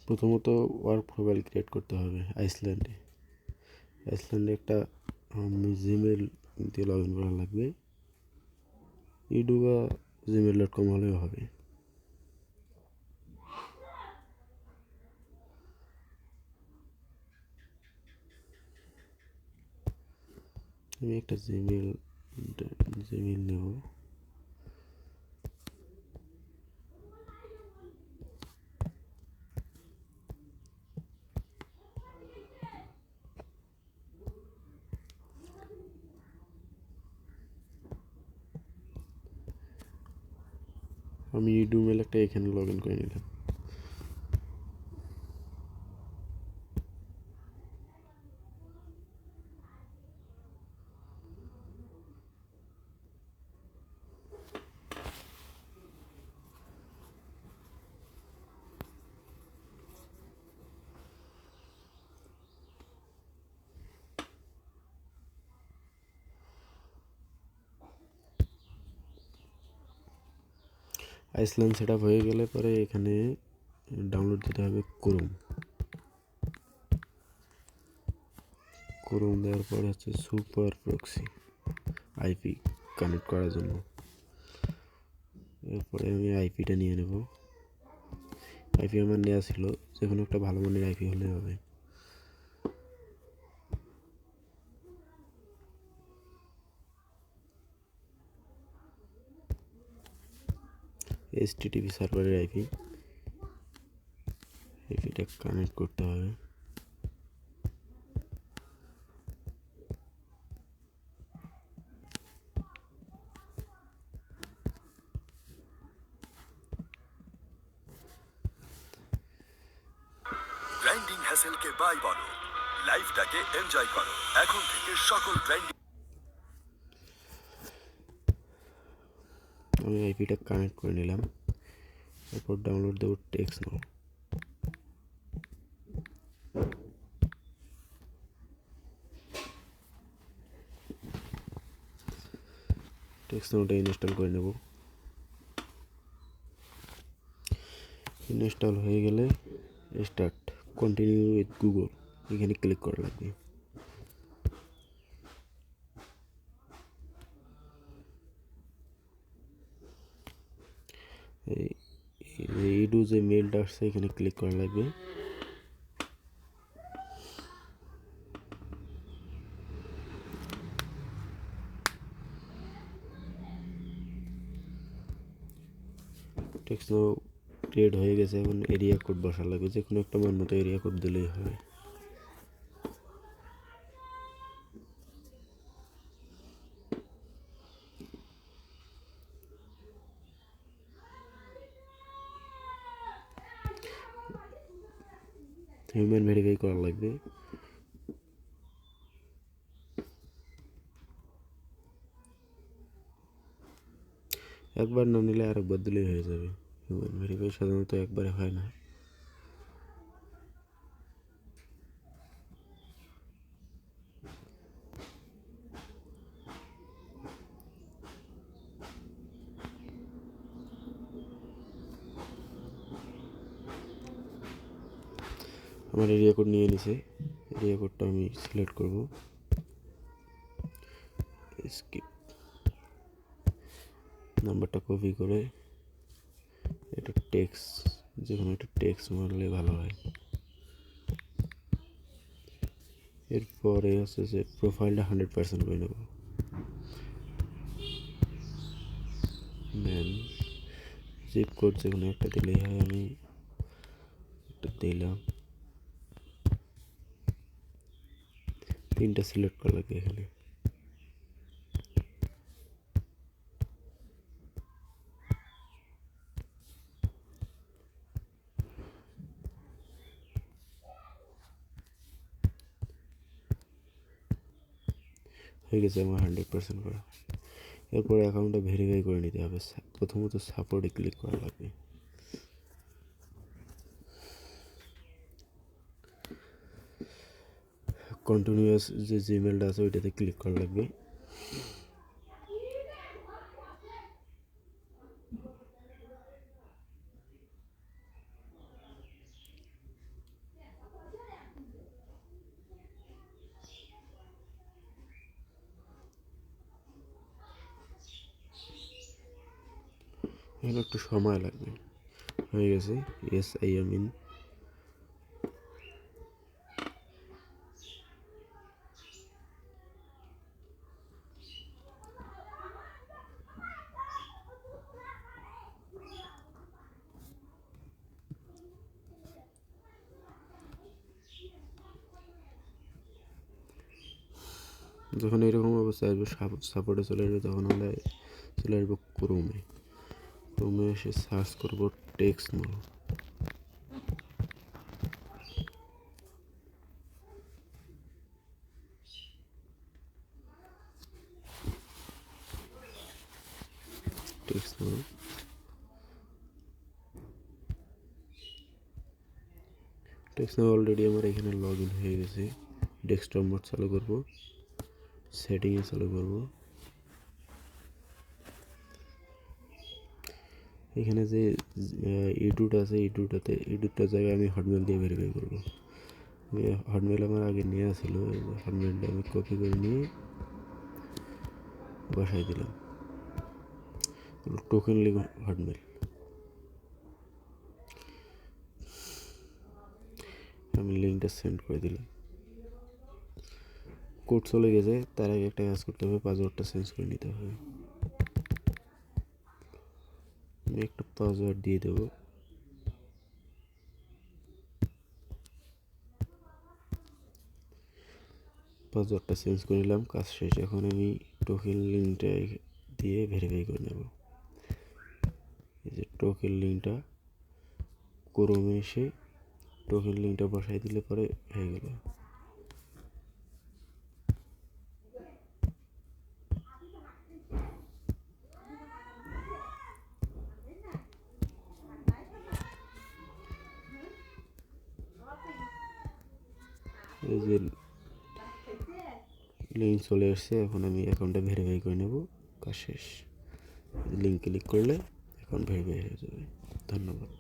প্রথমত work profile create করতে হবে আইসল্যান্ডে একটা জিমেল দিয়ে লগ ইন করা লাগবে। ইডু বা gmail.com হলেও হবে। আমি একটা জিমেল নেব। আমি ইডু মেল একটা এখানে লগ ইন করে নিলাম। আইসল্যান্ড সেট আপ হয়ে গেলে পরে এখানে ডাউনলোড দিতে হবে ক্রোম দেওয়ার পরে হচ্ছে সুপার প্রক্সি আইপি কানেক্ট করার জন্য। এরপরে আমি আইপিটা নিয়ে নেব। আইপি আমার নেওয়া ছিল, যে কোনো একটা ভালো মানের আইপি হলে হবে। HTTP সার্ভারের আইপিটা কানেক্ট করতে হবে। গ্রাইন্ডিং হ্যাসেলকে বাই বলো, লাইফটাকে এনজয় করো। এখন থেকে সকল গ্রাইন্ডিং। আমি আইপিটা কানেক্ট করে নিলাম। এরপর ডাউনলোড দেবো টেক্সট নাও। টেক্সট নাওটা ইনস্টল করে নেব। ইনস্টল হয়ে গেলে স্টার্ট কন্টিনিউ উইথ গুগল এখানে ক্লিক করা লাগবে। ইডু যে মেলটা আসছে এখানে ক্লিক করা লাগবে। টেক্সট নাও ক্রিয়েট হয়ে গেছে। এখন এরিয়া কোড বসা লাগবে, যে কোনো একটা মান মতো এরিয়া কোড দিলেই হবে। হিউম্যান ভেরিফাই করা লাগবে। একবার না নিলে আরেকবার দিলেই হয়ে যাবে। হিউম্যান ভেরিফাই সাধারণত একবারে হয় না। আমার এরিয়া কোড নিয়ে নিছে। এরিয়া কোডটা আমি সিলেক্ট করব। স্কিপ নাম্বারটা কপি করে এটা টেক্সট, যে কোনো একটা টেক্সট মারলে ভালো হয়। এরপরে হচ্ছে যে প্রোফাইলটা 100% করে নেব। ম্যান জিপ কোড যে কোনো একটা দিলেই হয়। আমি একটা দিলাম। তিনটা সিলেক্ট করা লাগবে এখানে। হয়ে গেছে আমার 100% করা। এরপরে অ্যাকাউন্টটা ভেরিফাই করে নিতে হবে। প্রথমত সাপোর্টে ক্লিক করা লাগবে। কন্টিনিউয়াস যে জিমেলটা আছে ওইটাতে ক্লিক করা লাগবে। এখানে একটু সময় লাগবে। হয়ে গেছে, ইয়েস আই এম ইন। যখন এরকম অবস্থা আসবে, সাপোর্টে চলে আসবে, তখন আমরা চলে আসবো ক্রোমে। ক্রোমে এসে সার্চ করবো টেক্সনো। টেক্সনো টেক্সনো অলরেডি আমার এখানে লগ ইন হয়ে গেছে। ডেস্কটপ মোড চালু করবো, সেটিংয়ে চালু করবো। এখানে যে ইউটিউবটা আছে, ইউটিউবটার জায়গায় আমি হটমেল দিয়ে ভেরিফাই করবো। হটমেল আমার আগে নেওয়া ছিল, হটমেলটা আমি কপি করে নিয়ে বসাই দিলাম। Token link Hotmail. আমি লিঙ্কটা সেন্ড করে দিলাম। কোড চলে গেছে, তার আগে একটা কাজ করতে হবে, পাসওয়ার্ডটা চেঞ্জ করে নিতে হবে। আমি একটা পাসওয়ার্ড দিয়ে দেবো। পাসওয়ার্ডটা চেঞ্জ করে নিলাম, কাজ শেষ। এখন আমি টোকেন লিঙ্কটা দিয়ে ভেরিফাই করে নেব। এই যে টোকেন লিঙ্কটা, ক্রোমে এসে টোকেন লিঙ্কটা বসাই দিলে পরে হয়ে গেল। এই যে লিঙ্ক চলে এসছে, এখন আমি অ্যাকাউন্টটা ভেরিফাই করে নেব, কাজ শেষ। লিঙ্ক ক্লিক করলে অ্যাকাউন্ট ভেরিফাই হয়ে যাবে। ধন্যবাদ।